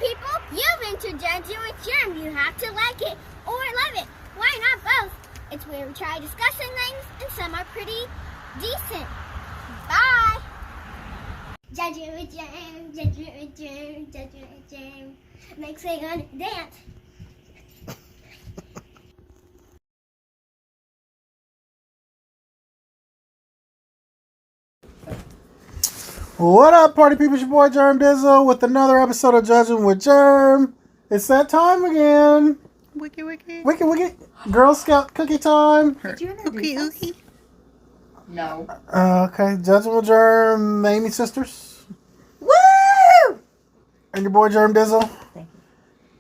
people, you've entered Dancing with Germ. You have to like it or love it. Why not both? It's where we try discussing things, and some are pretty decent. Bye. Dancing with Germ, Dancing with Germ, Dancing with Germ. Makes me wanna dance. What up, party people? It's your boy MrGermdizzle with another episode of Judging with Germ. It's that time again. Wiki wiki. Wiki wiki. Girl Scout cookie time. Did you introduce us? Ookie. No. Okay, Judging with Germ, Amy sisters, Woo! and your boy MrGermdizzle. Thank you.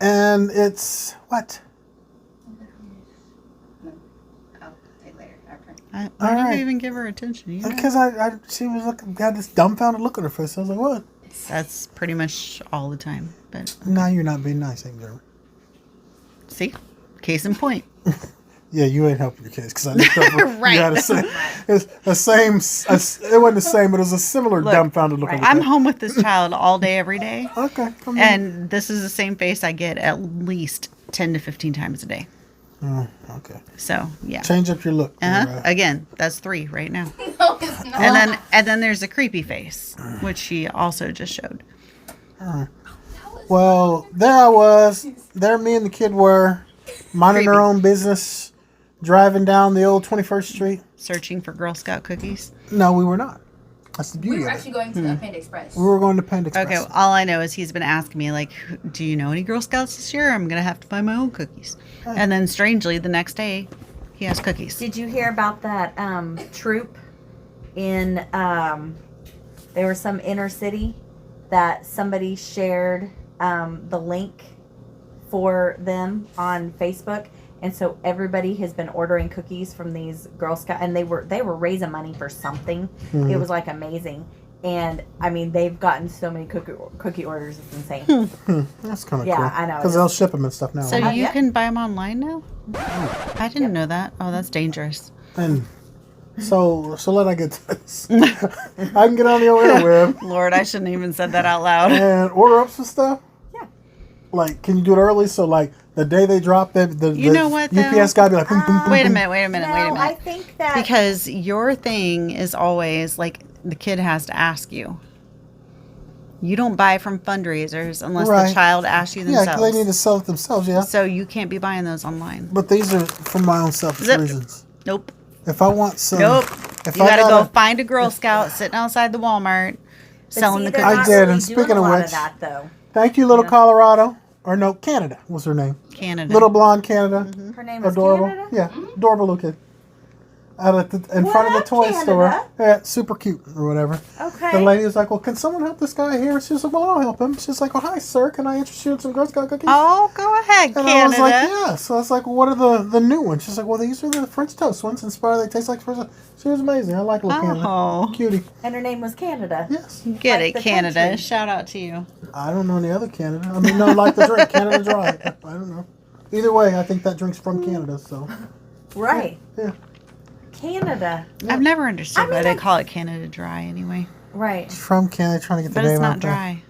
And it's what? No. I'll say later. After. Why All did right. you even give her attention? You know? Because she was looking, had this dumbfounded look on her face. I was like, what? That's pretty much all the time. But Now you're not being nice, Amy Germ. see, case in point. Yeah, you ain't helping your kids because I looked over. Right. You had it's the same. It wasn't the same, but it was a similar Look, dumbfounded look on I'm your face. home with this child all day, every day, Okay. Come on. and this is the same face I get at least 10 to 15 times a day. Oh, okay. So yeah. Change up your look. Again, that's 3 right now. No, it's not. And then there's a creepy face, which she also just showed. Well, there I was. There me and the kid were minding our Creepy. own business, driving down the old 21st Street. Searching for Girl Scout cookies. No, we were not. That's the We beauty were of actually it. going to the Panda Express. We were going to Panda Express. Okay, well, all I know is he's been asking me, like, do you know any Girl Scouts this year? I'm going to have to buy my own cookies. And then, strangely, the next day, he has cookies. Did you hear about that troop in, there was some inner city that somebody shared the link for them on Facebook, and so everybody has been ordering cookies from these Girl Scout, and they were raising money for something. Mhm. It was like amazing, and I mean they've gotten so many cookie orders, it's insane. That's kind of Yeah, cool. I know, Because it they'll is. ship them and stuff now. So right? you yeah. can buy them online now? I didn't know that. Oh, that's dangerous. And so let I get to this. I can get on the old interweb Lord, I shouldn't even said that out loud. and order up some stuff. Yeah. Like, can you do it early? So, like, the day they drop the You know what, though? UPS guy be like, boom, boom, boom, Wait a boom. minute. No, I think that Because your thing is always, like, the kid has to ask you. You don't buy from fundraisers unless Right. the child asks you Yeah, themselves. 'cause they need to sell it themselves, yeah. So you can't be buying those online. But these are for my own selfish Zip. reasons. Nope. If I want some, Nope. if You I gotta go gotta- find a Girl Scout sitting outside the Walmart but selling see, the they're cookies. I not did, really and doing speaking a of lot which- that though. Thank you, little Yeah. Colorado, or no, Canada was her name. Canada. Little blonde Canada, Her name is adorable, Canada? yeah, adorable little kid. Out at in What front of the up, toy Canada? store, yeah, super cute or whatever. Okay. The lady was like, "Well, can someone help this guy here?" She's like, "Well, I'll help him." She's like, "Well, hi, sir. Can I interest you in some Girl Scout cookies?" Oh, go ahead, And Canada. I was like, "Yeah." So I was like, well, "What are the new ones?" She's like, "Well, these are the French toast ones. Inspired. They taste like French." She was amazing. I like little Canada, Oh, cutie. And her name was Canada. Yes. get Like it, the Canada. country. Shout out to you. I don't know any other Canada. I mean, no, like the drink, Canada Dry. I don't know. Either way, I think that drink's from Canada. So Right. yeah, Canada. I've never understood I mean, why they like- call it Canada Dry anyway. Right. it's from Canada. Trying to get the But name it's not out there. dry.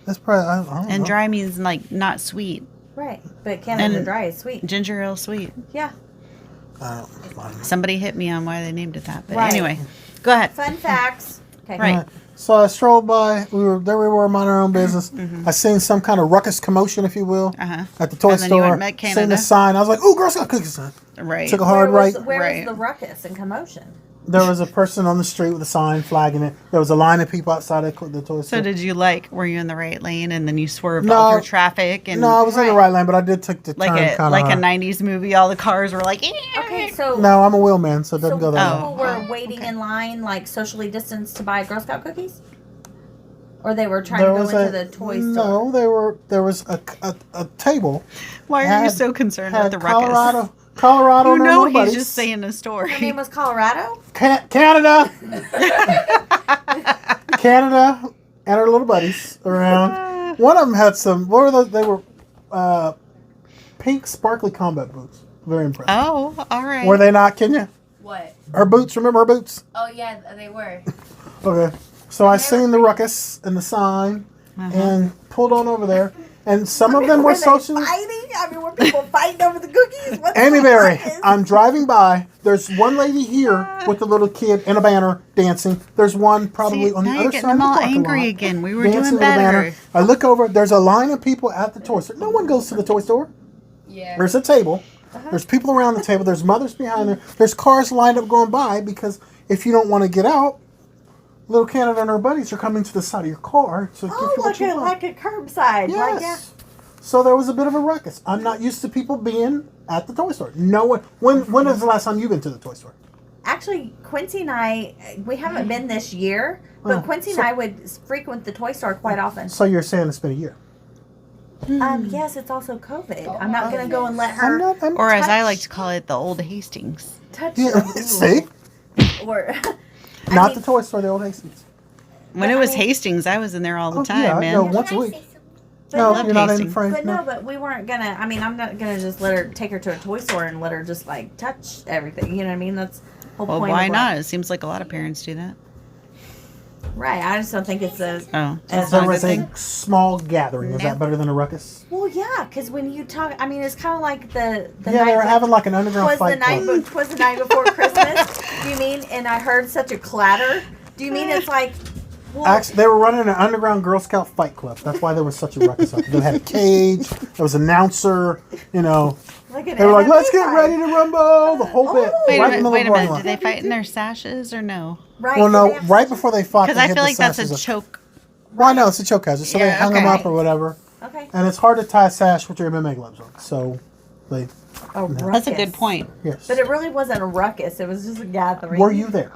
That's probably I don't And know. dry means like not sweet. Right. But Canada And- Dry is sweet. Ginger ale sweet. Yeah. I don't know. Somebody hit me on why they named it that. But Right. anyway, go ahead. Fun facts. Okay. Right. So I strolled by. We were minding our own business. I seen some kind of ruckus commotion, if you will, Uh-huh. at the toy And then you store. went and met Seen Canada. the sign. I was like, "Ooh, Girl Scout cookies!" Sign. Right. Took a hard right. Where Right. was the ruckus and commotion? There was a person on the street with a sign flagging it. There was a line of people outside of the toy store. So did you were you in the right lane and then you swerved No. all through traffic and No, I was in the Right. right lane, but I did take the like turn a kind like a of. 90s movie, all the cars were like Okay, so No, I'm a wheelman, so it doesn't so go that people way. were waiting in line, like socially distanced, to buy Girl Scout cookies, or they were trying to go into the toy store. No, there was a table. Why are you Had- so concerned Had with the ruckus? Colorado. You and their know little he's buddies. just saying a story. Her name was Colorado. Canada. Canada and her little buddies around. One of them had some. What were those? They were pink, sparkly combat boots. Very impressive. Oh, all right. Were they not, Kenya? What? Her boots. Remember her boots? Oh yeah, they were. Okay. So I seen the ruckus and the sign and pulled on over there. And some of them were socially. fighting. I mean, were people fighting over the cookies? What's Amy the Berry, ruckus? I'm driving by. There's one lady here with a little kid in a banner dancing. There's one probably See, on the now other you're side getting of them the all parking angry lot, again. We were dancing doing with a banner. better. I look over. There's a line of people at the toy store. No one goes to the toy store. Yeah. There's a table. There's people around the table. There's mothers behind there. There's cars lined up going by because if you don't want to get out, Little Canada and her buddies are coming to the side of your car to give you what you want. like a curbside. Yes. Like, yeah. So there was a bit of a ruckus. I'm not used to people being at the toy store. No one. When is the last time you've been to the toy store? Actually, Quincy and I, we haven't been this year, but Oh, Quincy so- and I would frequent the toy store quite often. So you're saying it's been a year? Yes, it's also COVID. I'm not going to go and let her I'm not. I'm, Or as I touch- like to call it, the old Hastings. touch yeah, the- see, or not mean- the toy store, the old Hastings. When But, it was I mean- Hastings, I was in there all the Oh, time, yeah, man. no, once a week. No, love you're not in Hastings. frame. But No. no, but we weren't gonna. I mean, I'm not gonna just let her take her to a toy store and let her just like touch everything. You know what I mean? That's the whole Well, point. why of, not? like- It seems like a lot of parents do that. Right. I just don't think it's a. Oh, It's that's There not a good was thing. a small gathering. Is No. that better than a ruckus? Well, yeah, because when you talk, I mean, it's kind of like the Yeah, they were night having like an underground was the fight night club. twas the night before Christmas. Do you mean? And I heard such a clatter. Do you mean it's like? Well, Actually, they were running an underground Girl Scout fight club. That's why there was such a ruckus up there. They had a cage. There was an announcer. You know, like an they were like, MMA "Let's get fight. ready to rumble!" The whole bit. Oh. Wait right a in the minute, wait a middle of the minute. parking Did lot. they fight in their sashes or no? Right. Well, so no, they have right such- before they fought, Because they I hit feel the like that's sashes a up. choke. Well, I know it's a choke hazard, so they Yeah, hung them okay. up or whatever. Okay. And it's hard to tie a sash with your MMA gloves on. So, they That's a good point. yes. But it really wasn't a ruckus. It was just a gathering. Were you there?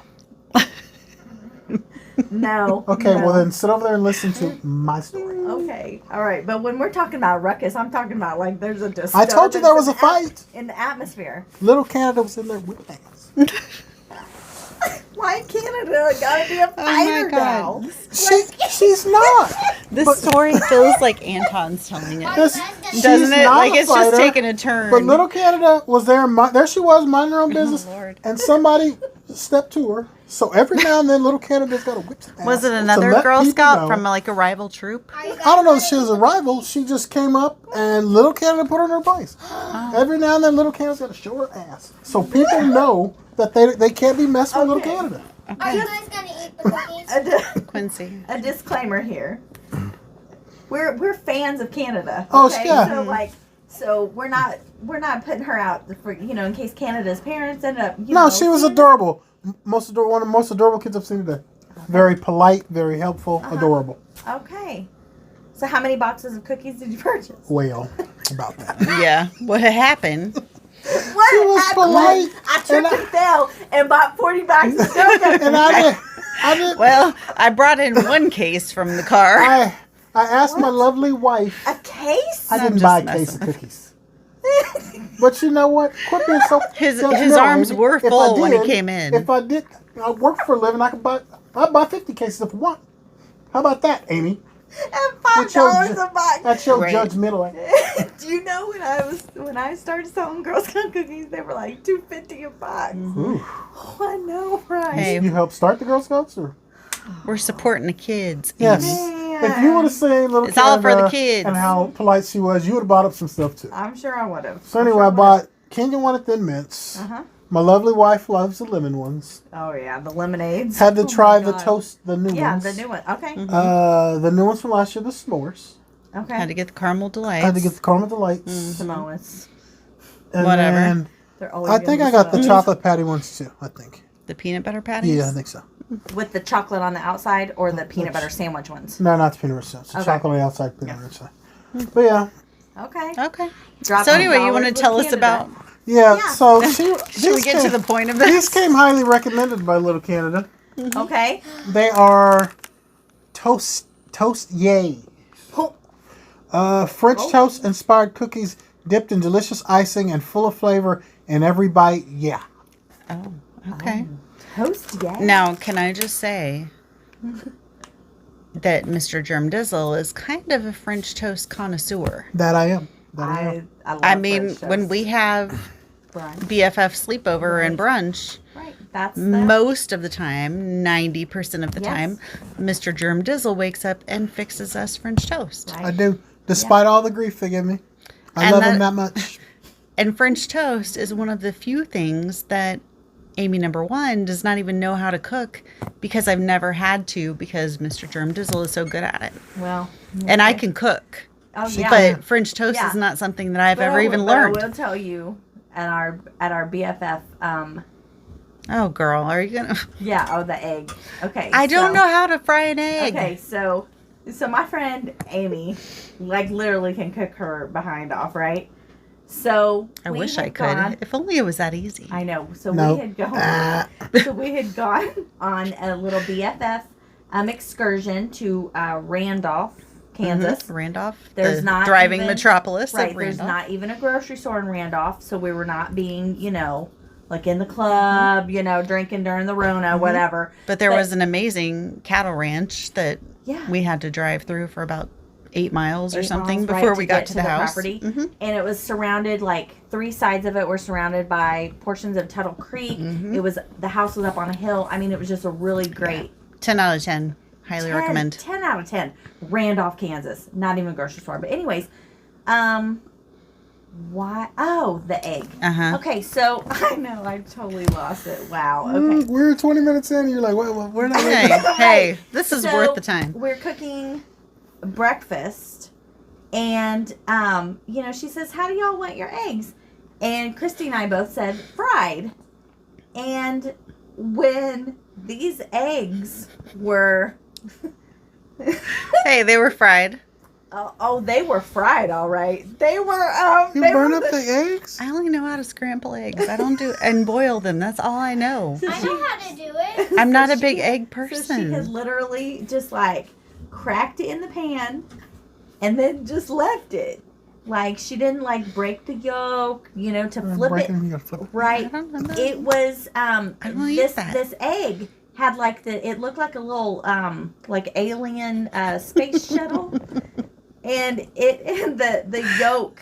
No. Okay, no. well then sit over there and listen to my story. Okay. All right. But when we're talking about ruckus, I'm talking about like there's a disturbance. I told you there was a in the fight. in the atmosphere. Little Canada was in there with us. Why Canada gotta be a fighter now? She's not. This But- story feels like Anton's telling it. This- Doesn't she's it? not Like a it's just fighter, taking a turn. But Little Canada was there. There she was, minding her own business, Lord. and somebody stepped to her. So every now and then, Little Canada's got to whip the ass. Was it to another let Girl people Scout know. from like a rival troop? I don't know if she was a rival. She just came up and Little Canada put her in her place. Every now and then, Little Canada's got to show her ass. So people know that they can't be messing with Little Okay. Canada. Are you guys gonna eat the cookies? Quincy. A disclaimer here. We're fans of Canada. Oh, okay? yeah. So like, so we're not putting her out for in case Canada's parents end up. No, she was adorable. One of the most adorable kids I've seen today. Very polite, very helpful, adorable. Okay. So how many boxes of cookies did you purchase? Well, about that. Yeah. What happened? What? She was polite, I tripped and and fell and bought 40 bags of snow And I did. Well, I brought in one case from the car. I asked my lovely wife. A case? I didn't just buy a messing case of cookies. But you know what? Quit being so. His judgmental, arms Amy. were If I full when he did- came in. If I did, I work for a living. I'd buy 50 cases if I want. How about that, Amy? And What's your $5 ju- a box. That's your Right. judgmental. Do you know when I started selling Girl Scout cookies, they were like $2.50 a box. Ooh. Oh, I know, right? Hey. You helped start the Girl Scouts, or We're supporting the kids. yes? Amy. If you would have seen Little It's all for the Canada kids. and how polite she was, you would have bought up some stuff too. I'm sure I would have. So anyway, I bought Kenyan one at Thin Mints. Uh-huh. My lovely wife loves the lemon ones. Oh yeah, the lemonades. Had to Oh, try my the God. toast, the new Yeah, ones. the new one. Okay. The new ones from last year, the s'mores. Okay. Had to get the caramel delights. I had to get the caramel delights. Samoas. And Whatever. then They're always I gonna think be I got the Samoas. chocolate patty ones too. I think. The peanut butter patties. Yeah, I think so. With the chocolate on the outside or the peanut butter sandwich ones. No, not the peanut butter sauce. The Okay. chocolate on the outside, peanut butter inside. But yeah, Okay. Okay. Drop So anyway, you want to $1 tell with us Canada. about? yeah. Yeah. So she. Should we get to the point of These this? came highly recommended by Little Canada. Okay. They are toast yay. French toast inspired cookies dipped in delicious icing and full of flavor in every bite. Yeah. Oh, okay. Toast, yeah. Now, can I just say that MrGermdizzle is kind of a French toast connoisseur. That I am. That I am. I love I mean, French when toast. we have Brunch. BFF sleepover and brunch, Right. That's the most of the time, 90% of the Yes. time, Mr. Germdizzle wakes up and fixes us French toast. I right. do. Despite all the grief they give me. I And love that- them that much. And French toast is one of the few things that Amy number 1 does not even know how to cook because I've never had to because Mr. Germdizzle is so good at it. Well, And I can cook. oh She yeah. But French toast Yeah. is not something that I've But ever even but learned. I will tell you at our BFF. Oh, girl, are you gonna? Yeah. Oh, the egg. Okay. I don't so- know how to fry an egg. Okay, so my friend Amy, like literally can cook her behind off, right? So I we wish had I could. gone- If only it was that easy. I know. So No. we had gone. Ah. So we had gone on a little BFF excursion to Randolph, Kansas. Randolph, There's the not thriving even- metropolis Right. of There's Randolph. not even a grocery store in Randolph, so we were not being, like in the club, drinking during the Rona, whatever. But there was an amazing cattle ranch that Yeah. we had to drive through for about 8 miles or 8 something miles, right, before we got get to the house. property. Mhm. And it was surrounded, like 3 sides of it were surrounded by portions of Tuttle Creek. Mm-hmm. It was, the house was up on a hill. I mean, it was just a really great 10 out of 10. Highly 10 recommend. 10 out of 10. Randolph, Kansas. Not even a grocery store. But anyways, why? Oh, the egg. Uh-huh. Okay, so I know I totally lost it. Wow. Okay. We're 20 minutes in and you're like, we're not Hey, hey, this is So, worth the time. We're cooking breakfast, and she says, "How do y'all want your eggs?" And Christy and I both said fried. And when these eggs were, Hey, they were fried. they were fried, all right. They were. You they burn were up the eggs? I only know how to scramble eggs. I don't do and boil them. That's all I know. I know how to do it. I'm not a big egg So she had person. literally just like cracked it in the pan, and then just left it. Like she didn't like break the yolk, to flip Break it. You gotta flip it. Right. I don't know. It was don't eat this that. this egg had like it looked like a little like alien space shuttle. And the yolk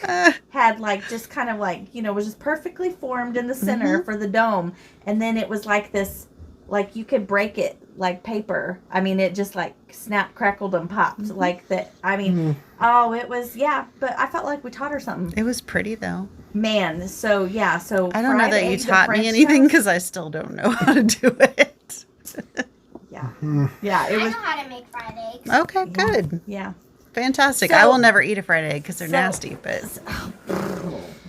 had like just kind of like, was just perfectly formed in the center for the dome. And then it was like this, like you could break it like paper. I mean, it just like snapped, crackled, and popped like that. I mean, oh, it was, yeah. But I felt like we taught her something. It was pretty though. Man, so yeah, so I don't know fried that you eggs and taught me French anything toast. because I still don't know how to do it. Yeah, yeah, I it know was, how to make fried eggs. Okay, good. yeah. Fantastic. So- I will never eat a fried egg because they're so- nasty, but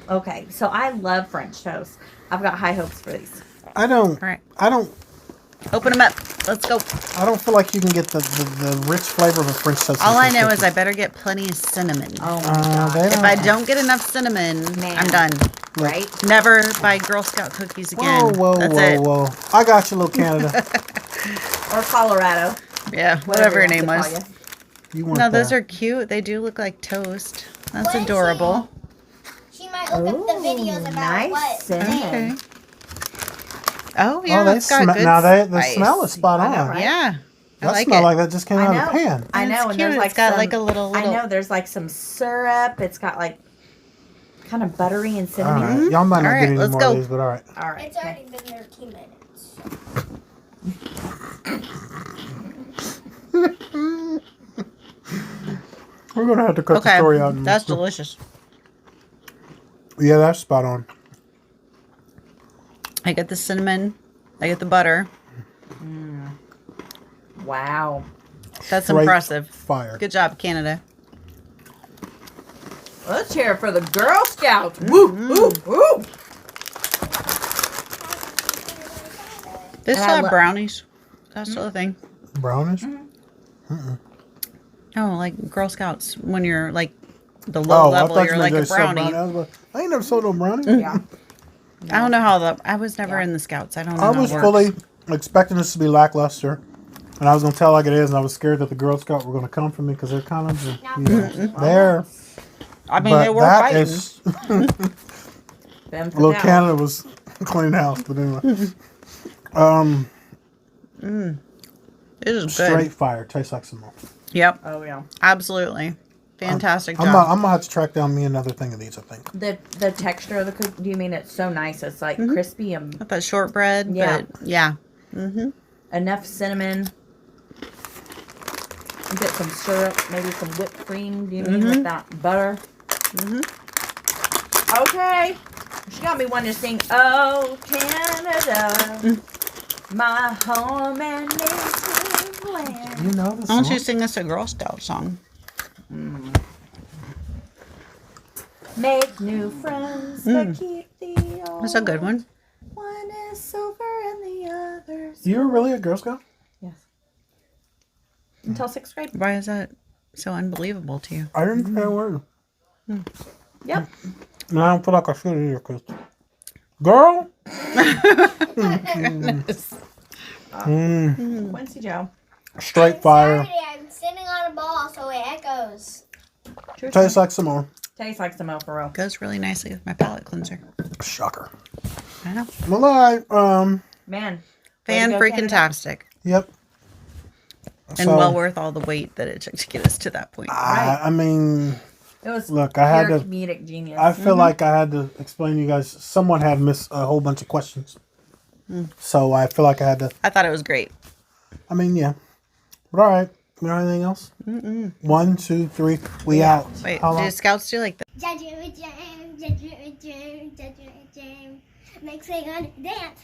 Okay, so I love French toast. I've got high hopes for these. I don't. all right. I don't. Open them up. Let's go. I don't feel like you can get the rich flavor of a French toast. All I know is I better get plenty of cinnamon. Oh my god! they If don't. I don't get enough cinnamon, Man. I'm done. Right? Never buy Girl Scout cookies again. Whoa, That's whoa, it. whoa! I got you, little Canada. Or Colorado. Yeah, whatever your you name want to was. call You want No, those that. are cute. They do look like toast. That's What is adorable. She might look up the videos about nice what. cinnamon. Okay. Oh yeah, Oh, they it's got smell. good Now the spice. smell is spot I on. know, right? Yeah, I That like smell it. like that just came I out know. of the pan. I And know, it's and cute. there's like It's got some, like a little. I know there's like some syrup. It's got like kind of buttery and All cinnamon. right, y'all might not All right, get any let's more go. of these, but all right. All right. It's already been 13 minutes. We're gonna have to cut the Okay, story out. that's delicious. Yeah, that's spot on. I get the cinnamon. I get the butter. Wow. That's Straight impressive. Fire. Good job, Canada. Let's hear it for the Girl Scouts. Woo, woo, woo. They And still I have lo- brownies. That's still a thing. Brownish. Oh, like Girl Scouts when you're like the low level, you're like a brownie. I, was like, I ain't never sold no brownie. Yeah. I don't know how I was never Yeah. in the Scouts. I don't know I how was it works. fully expecting this to be lackluster, and I was gonna tell like it is, and I was scared that the Girl Scout were gonna come for me because they're kind of there. I mean, But they were that fighting. is, Them for little now. Canada was cleaning house, but anyway, It is good. straight fire. Tastes like some more. Yep, Oh yeah. absolutely. Fantastic I'm job. gonna have to track down me another thing of these. I think. The texture of the cookie. Do you mean it's so nice? It's like crispy and Not that shortbread, Yeah. but yeah. enough cinnamon. Get some syrup, maybe some whipped cream. Do you mean with that butter? Okay. She got me wanting to sing, "Oh, Canada, my home and native land." You know the Why don't you song? sing us a Girl Scout song? Make new friends, but keep the old. That's a good one. One is silver and the other's You were really a Girl Scout? yes. Until 6th grade. Why is that so unbelievable to you? I didn't say a word. Yep. And I don't feel like I should either, because... Girl? Quincy Joe. Straight fire. Saturday, I'm sitting on a ball, so it echoes. Tastes like some more. Tastes like some for real. Goes really nicely with my palate cleanser. Shocker. I know. Well, Man. Fan Way to go, freaking Canada. tastic. yep. And well worth all the wait that it took to get us to that point. I mean, It was look, I had pure to... comedic genius. I feel like I had to explain to you guys. Someone had missed a whole bunch of questions. So I feel like I had to... I thought it was great. I mean, yeah. But all right. You know anything else? 1, 2, 3. We out. Wait, How long? do scouts do like that? Jam, makes me wanna dance.